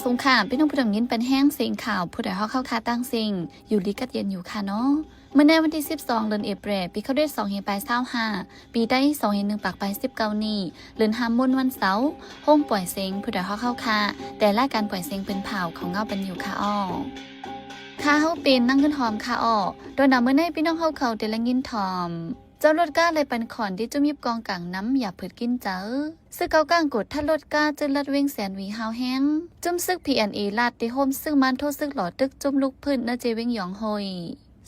สงขลาพี่น้องผู้ดังยินเป็นแห้งเสียงข่าวผู้ใดเข้าคาตั้งสิ่งอยู่ลิกัดเย็นอยู่ค่ะเนาะเมื่อในวันที่12เดือนเอพริลปีเขาได้2เฮไป25ปีได้2เฮ1ปากไป19นี้เดือน5มุ่นวันเสาร์ห้องปล่อยเสียงผู้ใดเข้าคาแต่ละการปล่อยเสียงเป็นเผ่าของเงาเป็นอยู่ค่ะอ้อค่าเฮาเป็นนั่งขึ้นหอมค่ะอ้อโดยนำเมื่อในพี่น้องเขาแต่ละยินทอมเจ้ารถก้าเลยปันขอนที่จุ่มยิบกองกลางน้ำอย่าเผิดกินเจ้อซึกเกากลางกดถ้ารถก้าจึงลัดเว้งแสนวีฮาวแห้งจุ่มซึก PNA ลาดที่โฮมซึ่งมันโทษซึกหลอดตึกจุ่มลูกพื้นเนเจเว้งหยองหอย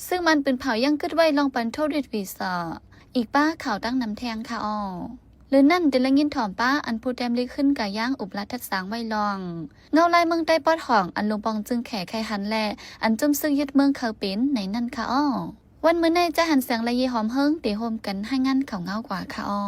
ซึ่งมันเป็นเผายังกึดไว้ลองปันโทษดิดวีซ่าอีกป้าข่าวตั้งน้ำแทงค่ะอ้อหรือนั่นเดลยินถ่อมป้าอันพูดแดมลิขึ้นกะย่างอุบลัดทัดสางไว้ลองเงาลายเมืองใต้ปอดห่องอันลงปองจึงแข่ไข่หันแลอันจุ่มซึ่งยึดเมืองเขาเป็นไหนนั่นค่ะอ้อวันมื้อในจะหันเสียงละเยหอมเฮิงเตะโฮมกันให้งั้นเขาเงากว่าค่ะอ้อ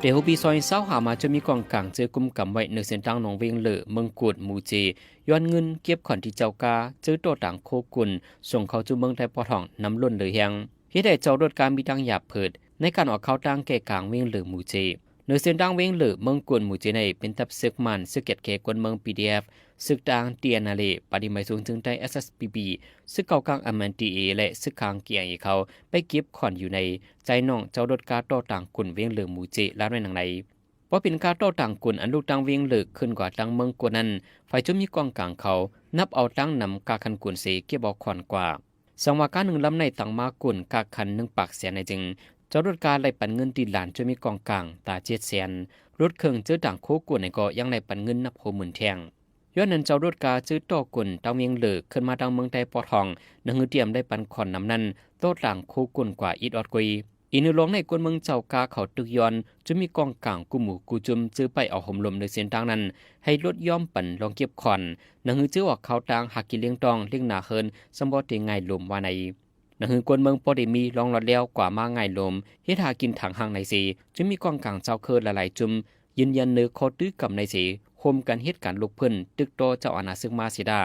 เดี๋ยวปีซอยเศร้าหามาจะมีกองกลางเจอกุมกำไว้ในเส้นทางหนองเวงเหลือเมืองกูดมูเจย้อนเงินเก็บขอนที่เจ้ากาเจอตัวต่างโคกุลส่งเขาจูเมืองไทยปอทองน้ำล้นเหลือแหงเฮ็ดให้เจ้ารถการมีดังหยาบเผิดในการออกเข้าตั้งแก่กลางเวงเหลือมูเจในเส้นทางเวงเหลือเมืองกูดมูเจในเป็นทับซึกมันซึกเกียรติแก่กวนเมือง PDF ซึกดังเตียนาเลปฏิมาสูงถึงได้ SSPB ซึกเก่ากลางอแมนตีเอและซึกคางเกียงเขาไปเก็บขอนอยู่ในใจน้องเจ้ารถกาโต้ต่างกุนเวียงเหลือมูเจแล้วในหนังในเพราะเป็นกาโต้ต่างกุนอันลูกต่างเวียงเหลือขึ้นกว่าต่างเมืองกว่านั้นฝ่ายจุมีกองกลางเขานับเอาตั้งนำกาคันกุนเสเก็บเอาขอนกว่าสังวาการหนึ่งลำในต่างมากุนกาคันหนึ่งปากเสียในจึงเจ้ารถกาไล่ปันเงินตีหลานจุมีกองกลางตาเจ็ดแสนรถเครื่องเจอต่างโคกุนในก็ยังไล่ปันเงินนับโหมื่นแทงย้อนนั้นเจ้ารถกาจื้อต่อกุนตางเวียงเหลือขึ้นมาทางเมืองไทยปอทองนังเตรียมได้ปันขอนน้ำนั้นโต้ต่างโคกุนกว่าอีดอดกุยอินุลงในกวนเมืองเจ้ากาเขาตึกยอนจะมีกองกลางกุหมู่กูจุมจื้อไปเอาห่มลมในเส้นทางนั้นให้รถย่อมปั่นลองเก็บขอนนังจื้อออกเขาทางหักกิเลี้ยงตองเลี้ยงนาเฮินสมบูรณ์ง่ายลมว่าในนังกวนเมืองปอดีมีลองหลอดเลี้ยวกว่ามาง่ายลมเฮ็ดหากินถังห่างในสีจะมีกองกลางเจ้าเคินหลายๆจุมยืนยันเนื้อคอตื้อกับในสีโฮมกันเหตุการณ์ลุกพื้นตึกโตเจ้าอาณาซึกมาสิดา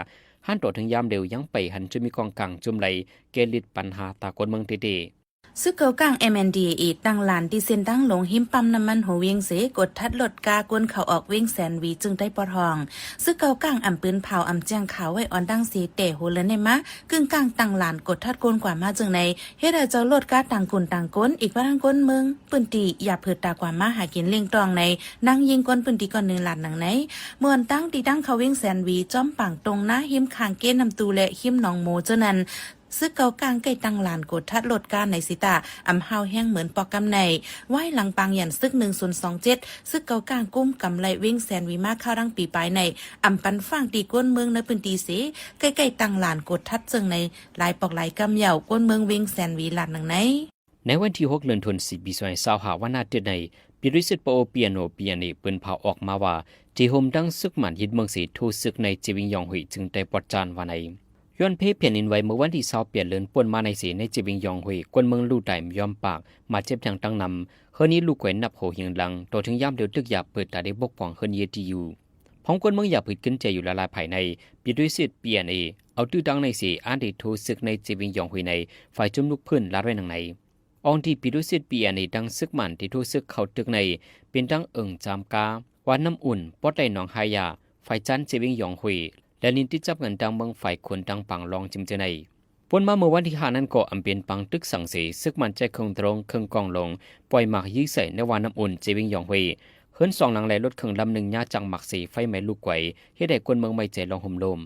หันโตถึงยามเดียวยังไปหันจะมีกองกลางจุมไหลเกลิดปัญหาตากวนเมืองเตซึกเกากลาง MNDAA ตั้งลานที่เส้นตั้งลงหิมปั๊มน้ำมันหัวเวียงเสกดทัดลดกากวนเขาออกเวียงแสนวีจึงได้ปอทองซึกเกากลางอำปืนเผาอำแจ้งข่าวไว้อ่อนดังเสเตโหเลนในมะกึ่งกลางตั้งลานกดทัดกวนกว่ามาจึงในเฮ็ดให้เจ้าลดกาต่างกุนต่างก้นอีกว่าทางก้นเมืองปืนตีอย่าเผิดตากว่ามาหากินเลี้ยงตองในนั่งยิงก้นปืนตีก่อน1ล้านหนังไหนเมื่อตั้งตีตั้งเขาเวียงแสนวีจ้อมปังตรงหน้าหิมคางเกณฑ์นำตูและหิมหนองโมเจ้านั้นซึกเกากลางไก่ตังหลานกดทัดลดการในสิตาอำเฮาแห้งเหมือนปอกกำในไหวหลังปังหยันซึก1027ซึกเกากลางกุ้มกำไรวิ่งแสนวิมาเข้าดังปีปลายในอำปันฟังตีก้นเมืองในพื้นที่เสไก่ตังหลานกดทัดจึงในหลายปอกหลายกำเหย่าก้นเมืองวิ่งแสนวีหลานหนังในวันที่6เดือนธันวาคมปี2025วันอาทิตย์ในปิริสิตโปโอเปียโนเปียนีเปิ้นเผาออกมาว่าที่โฮมดังซึกหมันยิดเมืองสีทูซึกในจีวิงยองหุยจึงได้ปลดจานว่าในย้อนเพเพียนอินไว้เมื่อวันที่20เปลี่ยนเลือนป่วนมาในสีในจีวิงยองหุยกวนเมืองลู่ไต่ยอมปากมาเจ็บทางตั้งนำเฮือนี้ลูกแขวนนับโหเฮียงหลังโตถึงย่ำเดียวตึกหยาบเปิดตาได้บกป้องเฮือนเยตีอยู่พ้องกวนเมืองหยาบผิดขึ้นใจอยู่ละลายภายในปิดด้วยสิทธิ์ PNA เอาตื้อดังในสีอันที่ทูซึกในจีวิงยองหุยในฝ่ายจุ่มลูกพื้นลาดไว้หนังในองที่ปิดด้วยสิทธิ์ PNA ดังซึกมันที่ทูซึกเขาตึกในเป็นดังจามกาวันน้ำอุ่นปอดได้หนองหายาฝ่ายจันจีวิงยองหุยและนินที่จับเงินดังเมืองฝ่ายคนดังปังลองจิมเจในปนมาเมื่อวันที่5นั้นก็อำเป็นปังตึกสังเสซึกมันใจคงตรงเครื่องกองลงปล่อยหมากยี่ใส่ในวานน้ำอุ่นเจวิงยองเฮยเฮิรน2หลังไหลรถเครื่องลำหนึ่งย่าจังหมักสีไฟไหม้ลูกไกวเฮ็ดให้คนเมืองไม่ใจลองห่มลม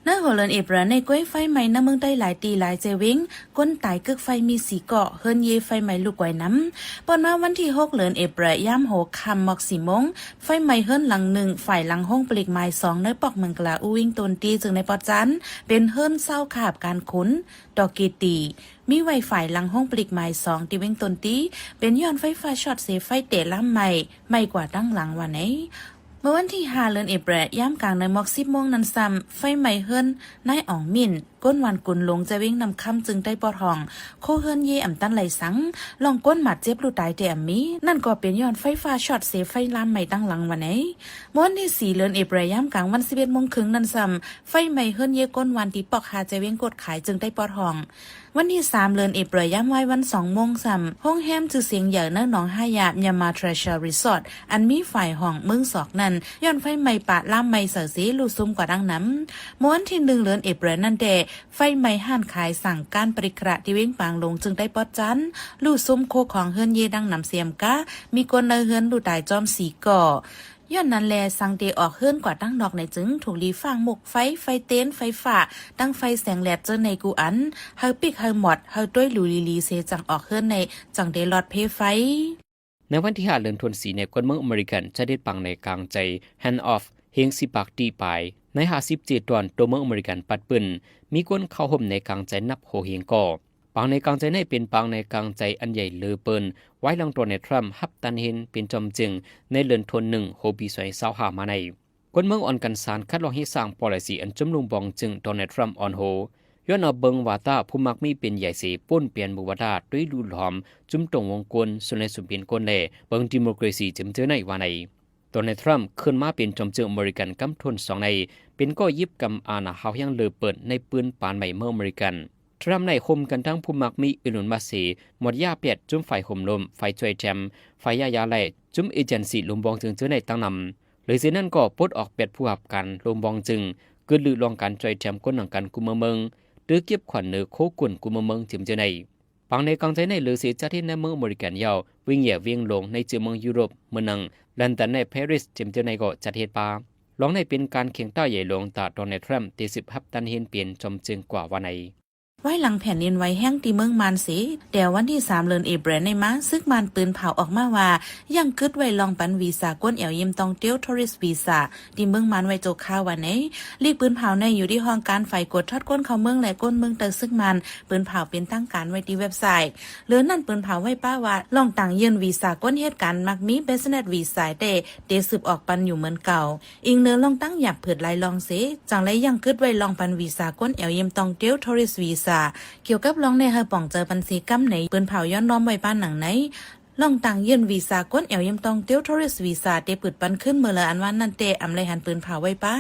เนื้อหัวเลินเอปราในก้อยไฟไหม้น้ำเมืองได้หลายตีหลายเจวิงก้นตายกึกไฟมีสีเกาะเฮิรนเยไฟไหม้ลูกไว้น้ำปนมาวันที่6เลินเอปราย่ำโหคำหมอก4 โมงไฟไหม้เฮิรนหลังหนึ่งฝ่ายหลังห้องปลีกไม้2ในปอกเมืองกลาอูวิ่งตนตีจึงในปอจันเป็นเฮิรนเศร้าขาบการขุนดอกเกตีมีไวฝ่ายหลังห้องปลีกไม้2ที่วิ่งตนตีเป็นย้อนไฟฟ้าช็อตเสไฟเตะล้ำใหม่กว่าตั้งหลังวันไหนเมื่อวันที่5เดือนเอพริลย่ำกลางในหมอก10 โมงนั้นซ้ำไฟไหม้เฮิรนนายอ๋องมิน ก้นวันกุนลงจะเว้งนำคำจึงได้ปอทองโคเฮิรนเยอ่ำตันไหลสังลองก้นหมัดเจ็บลูตายแต่อ่ำมีนั่นก็เป็นย้อนไฟฟ้าช็อตเสียไฟลามใหม่ตั้งหลังวันไหนวันที่4เดือนเอพรยามกลางวัน11 โมงครึ่งนั่นซ้ำไฟใหม่เฮิรนเยก้นวันที่ปอกหาจะเว้งกดขายจึงได้ปอทองวันที่3เดือนเอพรยามไว้วัน2 โมงซ้ำห้องแฮมจือเสียงใหญ่เนื้อหนองห้ายาบยามาเทรเชอร์รีสอร์ทอันมีฝ่ายห้องเมืองศอกนั้นย้อนไฟใหม่ปะล่ามใหม่เสือสีลูซุ่มกว่าดังน้ำม้วนที่1เดือนเอพรนั่นเดไฟใหม่ห้านขายสั่งการปริกระที่เว้งปางลงจึงได้ปอดจันลูซุ่มโคของเฮิรนเยดังน้ำเสียมกะมีคนในเฮิรนลูตายจอมสีก่อย้อนนั้นแลสังเดออกเฮิรนกว่าตั้งดอกในจึงถูกลีฟางหมกไฟเต้นไฟฝ่าตั้งไฟแสงแหลดเจอในกูอันเฮาปิกเฮาหมดเฮาด้วยลูลีเซจังออกเฮิรนในจังเดลอดเพไฟในวันที่5เดือนธันวาคมในคนเมืองอเมริกันจะได้ปังในกลางใจ hand off เฮงสิปากตีปลายใน57ตอนตัวเมืองอเมริกันปัดปืนมีคนเข้าห่มในกลางใจนับโหเฮงก่อปังในกลางใจในเป็นปังในกลางใจอันใหญ่เลอเปินไว้ลังตัวในทรัมป์ฮับตันเห็นเป็นจอมจึงในเดือนธันวาคมโฮบีสวยสาวหามาในคนเมืองอ่อนกันสารคัดลองให้สร้างปอลิสีอันจุ่มลุงบองจึงโดนัลด์ทรัมป์ออนโฮย้อนเอาเบิงวาตาผู้มักมีเป็นใหญ่เสป้นเปลี่ยนบุวดาด้วยดูหลอมจุ่มตรงวงกลสุนัยสุเปลี่ยนกลเล่เบิงดิโมคราซีจึงเจอในวันในโดนัลด์ทรัมป์ขึ้นมาเป็นจอมจึงอเมริกันกำทน2ในเป็นก็ยิบกำอาณาเฮายังเลอเปิดในปืนปานใหม่เมืองอเมริกันทรัมป์ในคมกันทั้งผู้มักมีอื่นมาเสหมดยาเปียดจุ่มไฟห่มลมไฟช่วยแจมไฟยาไหลจุ่มเอเจนซี่ลมบองจึงเจอในตั้งนำหรือเสียนั่นก็ปลดออกเปียดผู้หับกันลมบองจึงเกิดลือลองการช่วยแจมก้นหนังกันกุมเมืองหรือเก็บขวัญเนื้อโคกุนกุมเมืองจิมเจอในปังในกลางใจในหรือเสียจัดที่ในเมืองอเมริกันยาววิ่งเหยียบวิ่งลงในเจือเมืองยุโรปเมืองนังลันตันในปารีสจิมเจอในก็จัดเหตุปาลองในเป็นการเคียงต้าใหญ่ลงตาโดนัลด์ทรัมป์ที่10ฮับตันเห็นเปลี่ยนจอมจึงกว่าวันไหนไว้หลังแผ่นดินไหวแห้งที่เมืองมานสีเดี๋ยววันที่3เดือนเอพรในมาซึกมานปืนเผาออกมาว่ายังกึดไว้ลองปันวีซ่าก้นแอวยิมตองเตียวทัวริสต์วีซ่าที่เมืองมานไว้โจกข้าววันไหนลีกปืนเผาในอยู่ที่ห้องการฝ่ายกดทอดก้นเข้าเมืองและก้นเมืองเตอซึกมานปืนเผาเป็นตั้งการไว้ที่เว็บไซต์เหลือนั่นปืนเผาไว้ป้าว่าลองต่างยืนวีซ่าก้นเหตุการณ์มักมีเบสเนตวีซ่าเดสืบออกปันอยู่เหมือนเก่าอิงเนื้อลองตั้งหยับเผิดลายลองเสจังไรยังกึดไว้ลองปันวีซ่าก้นแอวยิมตองเตียวทัวริสต์วีซ่าเกี่ยวกับลองในเฮาป่องเจอปันสีกำไหนปืนเผาย้อนน้อมไว้ป้านหนังไหนลองต่างยื่นวีซ่าก้นแอวยิมตองเตียวทัวริสต์วีซ่าเตปืดปันขึ้นเมื่อละอันวันนั่นเตอำไรหันปืนเผาไว้ป้า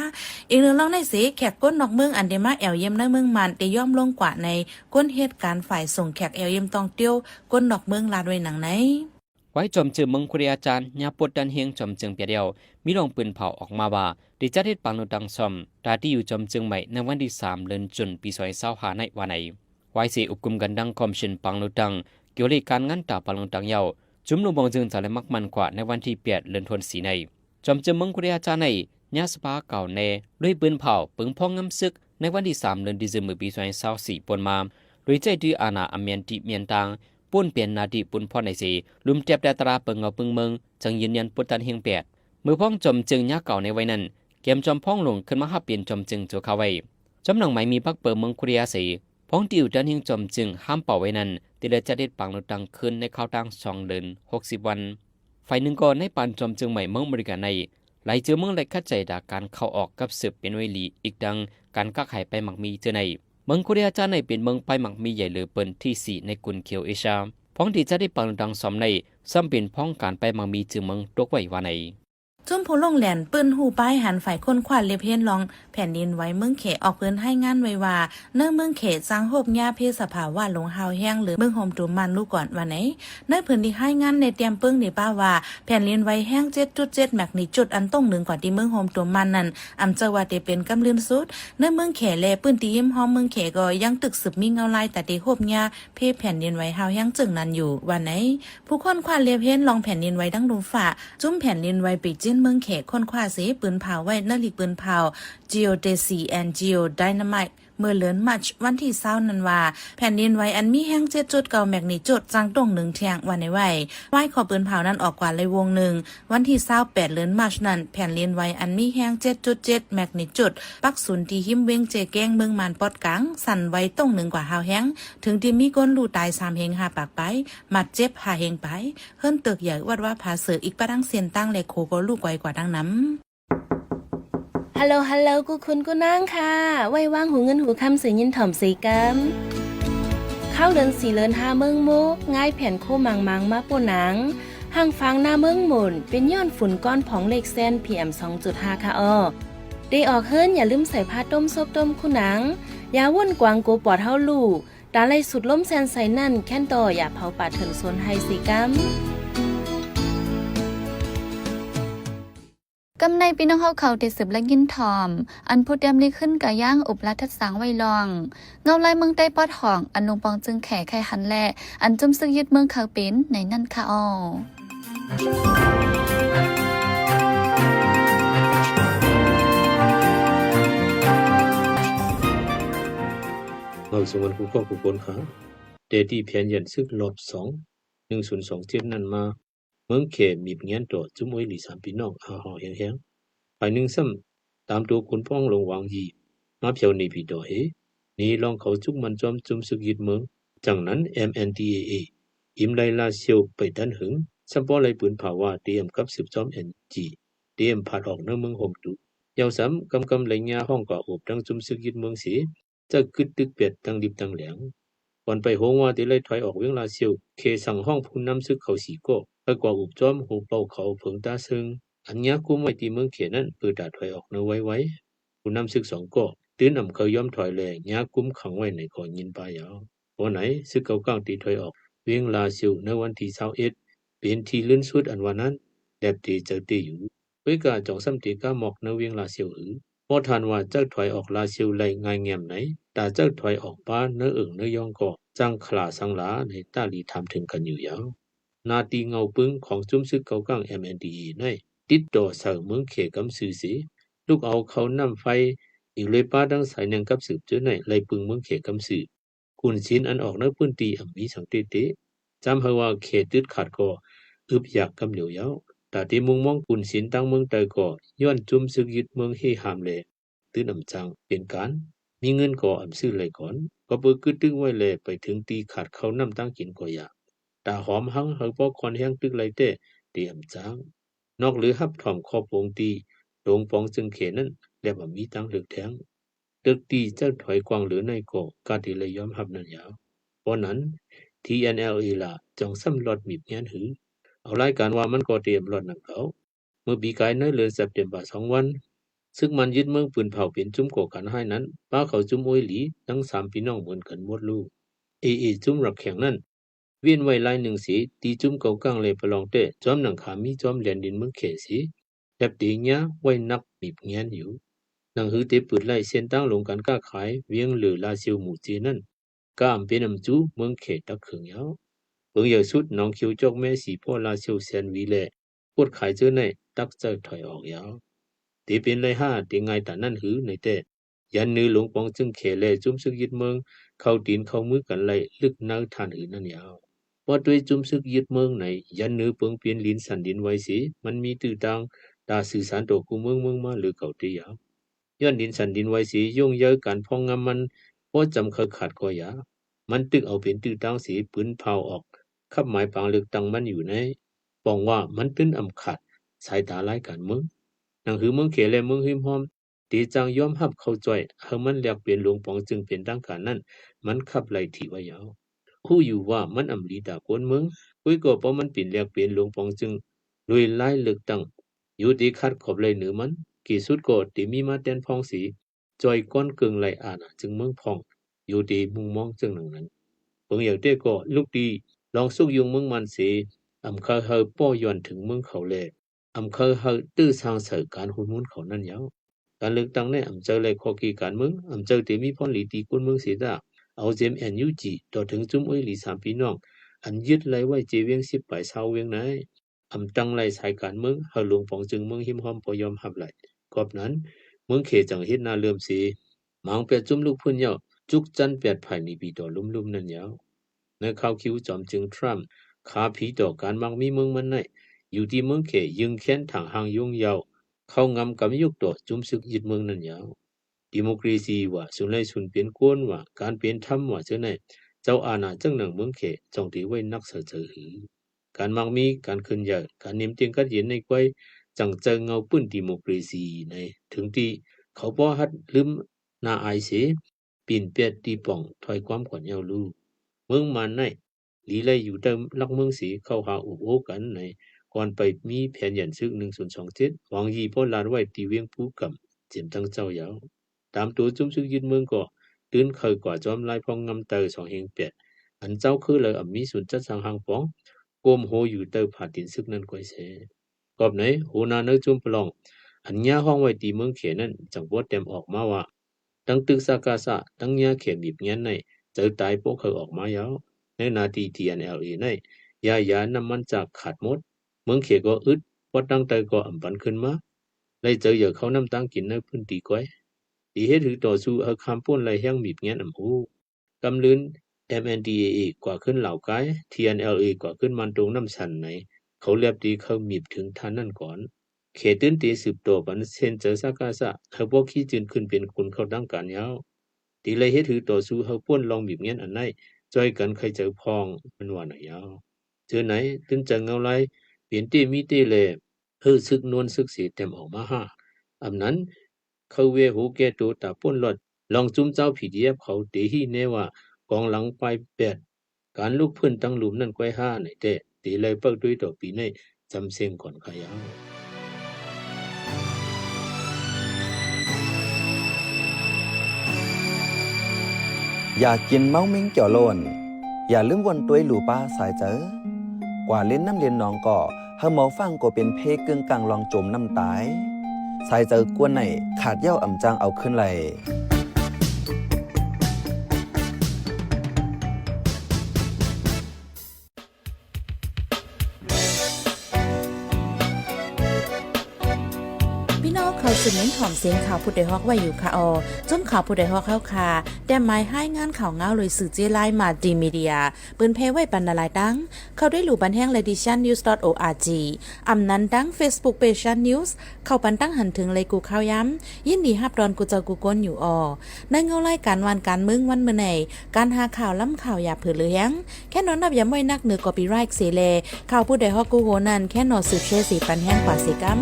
อีกหนึ่งลองในเสแขกก้นนอกเมืองอันเดมาแอวยิมในเมืองมันเตย่อมลงกว่าในก้นเหตุการณ์ฝ่ายส่งแขกแอวยิมตองเตียวก้นนอกเมืองลาดไว้หนังไหนไว้จอมจึงเมืองคุริอาจารย์ยาปดดันเฮงจอมจึงเปียเดียวมีรองปืนเผาออกมาว่าได้จัดเหตุปังโนดังซอมตาที่อยู่จอมจึงใหม่ในวันที่3เดือนจุนปี2025ในวันไหนไว้เสอุกุมกันดังคอมชินปังโนดังเกี่ยวกับการงั้นตาปังโนดังเยาวจุ่มลงบองจึงจะเลยมักมันกว่าในวันที่8เดือนธันวาคมในจอมจึงเมืองคุริอาจารย์ในยาสปาเก่าแน่ด้วยปืนเผาปึงพ้องงำซึกในวันที่3เดือนธันวาคมปี2024ปนมาโดยใจดื้ออาณาอเมียนติเมียนตังป่นเปลี่ยนนาดีปุ่นพ่อในสีลุมเจ็บแต่ตราเปิงเงาปึงเมืองจังยืนยันปุตตันเฮง8มือพ้องจอมจึงยาเก่าในวัยนั้นเกมจอมพ้องลงขึ้นมาหับเปลี่ยนจอมจึงโจเขาไว้จำหนังไหมมีพักเปิงเมืองคุริอาสีพ้องติวดันเฮงจอมจึงห้ามเป่าไว้นั้นติเลจะได้ปังโนดังขึ้นในข้าวตัง2เดือน60วันฝ่ายหนึ่งก่อนในปานจอมจึงใหม่เมืองอเมริกันในไหลเจอเมืองไหลคัดใจจากการเข้าออกกับสืบเป็นไวลีอีกดังการกักหายไปหมักมีเจอในเมืองคุริอาจารย์ในเป็นเมืองไปหมักมีใหญ่เหลือเปินที่4ในกุนเคียวเอเชียพ้องที่จะได้ปังดังสมในซ้ำเป็นพ้องการไปมังมีจึงเมืองตกไว้ว่าในจุ่มผู้ลงแหลนปืนหูป้ายหันฝ่ายคนขวัญเลียเพนลองแผ่นดินไว้เมืองเขออกปืนให้งานไว้ว่าเนื้อเมืองเขสร้างโฮบหญ้าเพศสภาวะลงหาวแห้งหรือเมืองโฮมตุมันลูกก่อนวันไหนในพื้นที่ให้งานในเตรียมปึ้งนี่ป้าว่าแผ่นดินไว้แห้ง 7.7 แมกนิจูดอันต้องหนึ่งก่อนที่เมืองโฮมตุมันนั้นอำเจอว่าได้เป็นกำลืนสุดในเมืองเขแลปืนตียิ้มหอมเมืองเขก็ยังตึกสืบมีเงาลายแต่ที่โฮบหญ้าเพแผ่นดินไว้หาวแห้งจึงนั้นอยู่วันไหนผู้คนขวัญเลียเพนลองแผ่นดินไว้ดังลมฝ่าจุ่มแผ่นดินไว้ไปจิ้นเมืองเขคนขวาเสปืนเผาไว้นาฬิกปืนเผา Geodesy and Geodynamite เมื่อเลือนมัชวันที่20นั้นว่าแผ่นดินไหวอันมีแห้ง7.9แมกนิจูดจังตรงหนึ่งเทียงวันในไหวขอปืนเผานั้นออกกว่าเลยวงหนึ่งวันที่28เดือนมัชนั้นแผ่นดินไหวอันมีแห้ง 7.7 แมกนิจูดปักศูนย์ที่หิมเวงเจแก้งเมืองมานปอดกลางสั่นไหวตรงหนึ่งกว่าหาวแห้งถึงที่มีก้นลูตาย3เฮง5ปากไปมัดเจ็บ5เฮงไปเฮิรนตึกใหญ่วัดว่าผาเสืออีกปะดังเสียนตั้งเลโคก็ลูกไวกว่าดังน้ำ ฮัลโหลกูคุณกูนั่งค่ะไว้ว่างหูเงินหูคำเสียยินถ่อมสีกำเข้าเดินสีเลินหาเมืองมุกง่ายแผ่นคู่มังมาปูหนังห่างฟังหน้าเมืองหมุนเป็นย้อนฝุ่นก้อนผองเล็กเส้น PM 2.5 ค่ะได้ออกเฮิรนอย่าลืมใส่ผ้าต้มซบต้มคู่หนังยาว่นกวางโกปอดเท่าลู่ตาไลสุดล้มแซนใส่นั่นแค่นต่ออย่าเผาป่าถึงโซนไฮสีกำกำในพี่น้องเขาได้สืบและยินทอม อันพุดแดมลีขึ้นกะย่างอุบลัดทัดสังไว้ลอง เงาลายเมืองใต้ปอดห่อง อันลงปองจึงแข่ไข่หันแลอันจุ่มซึกยึดเมืองเขาเป็นในนั่นค่ะเราสมวนผู้ข้อผู้คนขาเดที่เพียนยันซึกรอบ1027นั้นมาเมืองเขมีเงียนต่อจุ้มไว้หลี3พี่น้องห่อแห้งๆไป1ซ้ำตามตัวคุณพ้องลงวางยีมาเพียวนี่พี่ต่อเฮนี่ลองเขาจุกมันจอมจุ้มซึกยึดเมืองจังนั้น MNDAA อิมไลลาเซียวไปดันหึงสัมปอไลปืนภาวะเตรียมกับ10จอม NG เตรียมพาดออกในเมืองหงตุยาวซ้ำกำไหลญาห้องก่ออบดังจุ้มซึกยึดเมืองสีจะกึดตึกเป็ดตั้งดิบตั้งแหลงก่อนไปโหงว่าที่ไล่ถอยออกเวียงลาเซียวเคสั่งห้องผู้นำซึกเขาสีก็ไปกว่าอุบจอมหูเป่าเขาเผิงตาซึ่งอันยากุมไว้ที่เมืองเขนั้นเปิดดาถอยออกเนไว้ผู้นำซึก2ก็ตื้นนำเขาย้อมถอยแลยากุมขังไว้ในก่อยินปายาววันไหนซึกเก่าก้างตีถอยออกเวียงลาเซียวในวันที่21เป็นที่ลื่นสุดอันวันนั้นแดบตีเจอตีอยู่เว้กาจองซ้ำตีก้าหมอกในเวียงลาเซียวพอทานว่าเจ้าถอยออกลาเซียวไลง่ายเงียมไหนแต่เจ้าถอยออกป้าเนื้อเนื้อยองก็จังขลาสังหลาในตาลีทำถึงกันอยู่ยาวนาตีเงาปึ้งของจุ้มซึกเก่าก้าง MNDAA ในติดต่อเสาเมืองเขกำสื่อสีลูกเอาเขานำไฟอีกเลยป้าดังสายหนึ่งกับสืบเจอในไลปึงเมืองเขกำสื่อกุนสินอันออกในพื้นที่มีสังเตเตจำเฮว่าเขตตึดขาดก็อึบอยากกำเหลียวยาวแต่ที่มุงมองกุนสินตั้งเมืองเตยก็ย้อนจุ้มซึกยึดเมืองเฮหามเลยตื้นอำจังเป็นการมีเงินก่ออำซื้อเลยก่อนก็เปิดกึดตึงไว้เลยไปถึงตีขาดเขานำตั้งกินก็อยากตาหอมหังเฮาพอคอนแห้งตึกไรเต้เตรียมจังนอกหรือฮับถ่อมคอปงตีลงปองจึงเขนั้นและบ่มีตั้งเลือกแทงตึกตีเจ้าถอยกวางหรือในก็กาติเลยยอมฮับนั่นยาวเพราะนั้น TNLA ล่ะจองซ้ำรอดมีเงียนหือเอารายการว่ามันก็เตรียมรอดนังเขาเมื่อปีกายในเดือนเซปเทมเบอร์2วันซึ่งมันยึดเมืองปืนเผาเป็นจุ้มก่อกันให้นั้นป้าเขาจุ้มโอยหลีทั้ง3พี่น้องเหมือนกันหมดลูกจุ้มรักแข่งนั้นเวียนไว้ลายหนึ่งสีตีจุ้มเก่ากลางเลยประลองเตะจอมหนังขามีจอมเหรียญดินเมืองเขสีแบบตีเงี้ยไว้นักมีเงียนอยู่หนังหือเตปืนไล่เส้นตั้งลงการก้าขายเวียงหรือลาซิวหมู่จีนั้นก้ามเป็นอำจูเมืองเขตักขึงยาวเบิ่งอย่างสุดน้องคิวจอกแม่สีพ่อลาซิวแซนวีแลปวดขายเจอในตักเจอถอยออกยาวตีเป็นเลยตีไงแต่นั่นหือในเตยันนือหลวงปองจึงเขเลจุ้มซึกยึดเมืองเข้าตีนเข้ามือกันไล่ลึกน้าทานหือนั่นยาวพอด้วยจุ้มซึกยึดเมืองไหนยันนือเปิงเปลี่ยนลิ้นสันดินไว้สิมันมีตื้อตังตาสื่อสารตัวกูเมืองมาหรือเก่าตียาวย้อนดินสันดินไว้สิยุ่งเยอะการพองงามมันพอจำเคยขาดก็ยามันตึกเอาเป็นตื้อตังสีปืนเผาออกขับหมายปางเลือกตังมันอยู่ในปองว่ามันตื้นอำขัดสายตาไล่กันเมืองหนังหือเมืองเขและเมืองหิมหอมตีจังยอมรับเข้าจ่อยเฮามันเรียกเปลี่ยนหลวงปองจึงเป็นตั้งการนั้นมันขับไล่ที่ว่ายาวคู่อยู่ว่ามันอำลีตากวนเมืองคุยก็เพราะมันปิ่นเรียกเปลี่ยนหลวงปองจึงลุยไล่เลือกตั้งอยู่ที่คัดขอบเลยเหนือมันกี่สุดก็ที่มีมาแตนพองสีจอยก้อนเกิงไล่อาณาจึงเมืองพองอยู่ที่มุงมองจึงหนังนั้นเพิ่งอย่างเต้ก็ลูกดีลองสุกยุงเมืองมันสีอำคาเฮาป้อย้อนถึงเมืองเขาแลอำเคยเฮาตื้อสร้างเสริการหุ่นมุนเขานั่นยาวการเลือกตั้งในอำเจอเลยข้อกีการเมืองอำเจอที่มีพรหลีตีกุนเมืองเสียดาเอาเจมNUG ต่อถึงจุ้มอ้อยหลี3พี่น้องอันยึดไล่ไว้เจเวียง10ไปเช้าเวียงไหนอำตั้งไล่สายการเมืองเฮาหลวงปองจึงเมืองหิมหอมปยอมรับไหลกอบนั้นเมืองเขจังเฮ็ดนาเริ่มสีหมางเปียจุ้มลูกพุ่นยาวจุกจันเปียดภายในปีต่อลุ่มๆนั่นยาวในข่าวคิวจอมจึงทรัมป์ขาผีต่อการมังมีเมืองมันไหนอยู่ที่เมืองเขยึงแค้นทางหางยงยาวเข้างำกับยุคต่อจุ้มซึกยึดเมืองนั่นยาวดิโมครีซีว่าสุนไลสุนเปลี่ยนกวนว่าการเปลี่ยนธรรมว่าเจ้าไหนเจ้าอาณาจังหนังเมืองเขจงตีไว้นักเสือเจอหือการมังมีการขึ้นใหญ่การนิ่มเตียงกัดเย็นในกวย จังเจอเงาปื้นดิโมคราซีในถึงที่เขาบ่ฮัดลืมนาอายเสปีนเปียดตีป่องถอยความก่อนยาวลูเมืองมันในหลีเลยอยู่เดิมลักเมืองสีเข้าหาอุบโอกันในก่อนไปมีแผนยันซึก1027หวังยีพ่อลานไว้ตีเวียงผู้กำเจียมทั้งเจ้ายาวตามตัวจุ้มซึกยึดเมืองก็ตื่นเคยกว่าจอมลายพองงำเตอ208อันเจ้าคือเลยมีส่วนจัดสังหางป้องกมโหอยู่เตอผ่าดินซึกนั้นก้อยเสกอบไหนโหนาเนจุ่มปลองอันยาห้องไว้ตีเมืองเขนั้นจังบ่เต็มออกมาว่าตั้งตึกสากาสะตั้งยาเขมีบเงี้ยในเจอตายพวกเขาออกมายาวในนาที TNLA ในยาน้ำมันจากขาดหมดเมืองเขก็อึดพอตั้งใจก็อำปันขึ้นมาเลยเจออย่าเขาน้ำตั้งกินในพื้นที่ก้อยดีเฮ็ดถือต่อสู้เอาคำป้นไหลแห้งมีบเงี้ยอำหูกำลืน MNDAA กว่าขึ้นเหล่ากาย TNLA กว่าขึ้นมันตรงน้ำสันไหนเขาเรียบดีเขามีบถึงท่านนั่นก่อนเขตตื้นตีสืบตัวบันเซนเจอสากาสะเฮาบ่ขี้จืนขึ้นเป็นคนเขาดังการยาวดีเลยเฮ็ดถือต่อสู้เฮาป้นลองมีบเงี้ยอันไหนจอยกันใครเจอพองมันว่าไหนยาวเจอไหนตื้นจังเงาไรเปลี่ยนตีมีตีเลยซึกนวลซึกสีเต็มออกมาห้าอำนั้นเขาเวหูแก่ตัวตาป้นหลดลองจุ้มเจ้าผีเดียบเขาเตหีแน่ว่ากองหลังไปแปดการลูกพื้นตั้งหลุมนั่นก้อยห้าไหนแต่ตีเลยเปิกด้วยต่อปีในจำเสียงก่อนขยาวอย่ากินเมามิ้งเกี่ยวโลนอย่าลืมวนตัวหลูป้าสายเจอกว่าเล่นน้ำเลียนน้องก่อเฮาหมอฟังก็เป็นเพกึ่งกลางลองจมน้ำตายสายเจอกวนไหนขาดเย้าอ่ำจางเอาขึ้นไหลพี่น้องเขาสืบเน้นถ่อมเสียงข่าวผู้ใดฮอกไว้อยู่ค่ะจนข่าวผู้ใดฮอกเข้าค่ะแต่หมายให้งานข่าวเงาเลยสื่อเจไลมาดีมีเดียปืนเพไว้ปันนาลายดังเขาด้วยหลู่บันแห้ง lediciannews.org อำนั้นดัง Facebook page news เข้าปันตั้งหันถึงเลยกูข่าวย้ำยินดีฮับดอนกูเจอกูก้นอยู่ในเงาไล่การวันการมึงวันเมื่อไหนการหาข่าวล้ำข่าวอย่าเผื่อเลี้ยงแค่นอนนับย้ำไว้นักเหนือกอปีไรค์เสเลข่าวผู้ใดฮอกกูโหนั่นแค่นอสืบเชสีปันแห้งกว่าสิกัม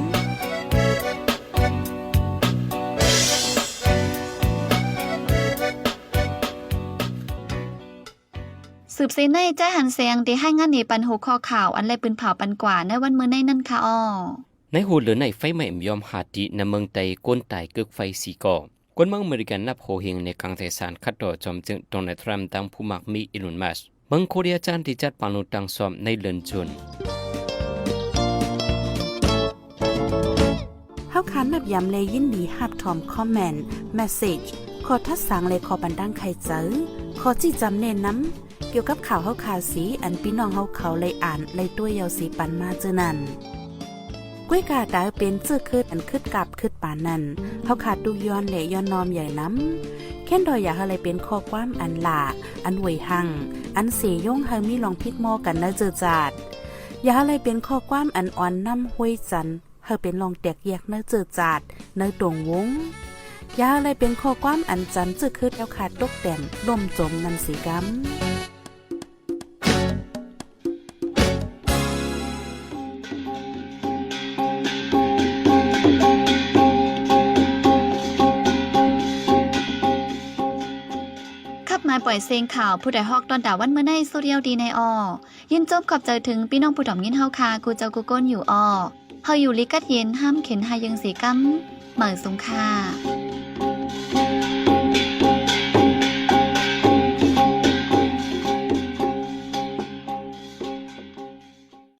สืบเสในใจหันเสียงที่ให้งานในปันหัวข้อข่าวอันไรปืนเผาปันกว่าในวันมื้อในนั่นค่ะในหูเหลือในไฟใหม่ยอมหาดีในเมืองไต้ก้นตายกึกไฟสีก่อคนเมืองอเมริกันนับโหเฮงในกลางเทศานคัดต่อจอมจึงโดนัลด์ทรัมป์ตั้งผู้มักมีอิลุนมัสเมืองโคเรียจานที่จัดปานุตังซ้อมในเดือนจุนเฮาคันแบบย้ำเลยยินดีฮับทอมคอมเมนต์เมสเสจขอทัดสังเลยขอบันดังใครเจอขอจี้จำเน้นน้ำเกี่ยวกับข่าวเฮาขาสีอันพี่น้องเฮาเขาเลยอ่านเลยตัวยาวสีปันมาเจอนั่นก้วยกาดาเป็นเจื้อคืดอันคืดกับคืดปานนั่นเฮาขาดดูย้อนและย้อนนอมใหญ่น้ำแค่นดอยอยากอะไรเป็นข้อความอันหลาอันหวยหังอันเสยย่งเฮามีลองพิดหม้อกันนะเจอจาดอยากอะไรเป็นข้อความอันอ่อนน้ำห้วยจันเฮาเป็นลองแตกแยกเนื้อเจอจาดเนื้อตรงวงยาอะไรเป็นข้อความอันจันจื้อคืดแล้วขาดตกแต่นล่มจมนันสีกัมมาปล่อยเสียงข่าวผู้ใดฮอกตอนดาวันเมื่อในโซเดียลดีในยินจบขอบใจถึงพี่น้องผู้ถ่อมยินเฮาคากูเจ้ากูก้นอยู่เฮาอยู่ลิกัดเย็นห้ามเข็นหายังสีกัมเหมือนสงค่า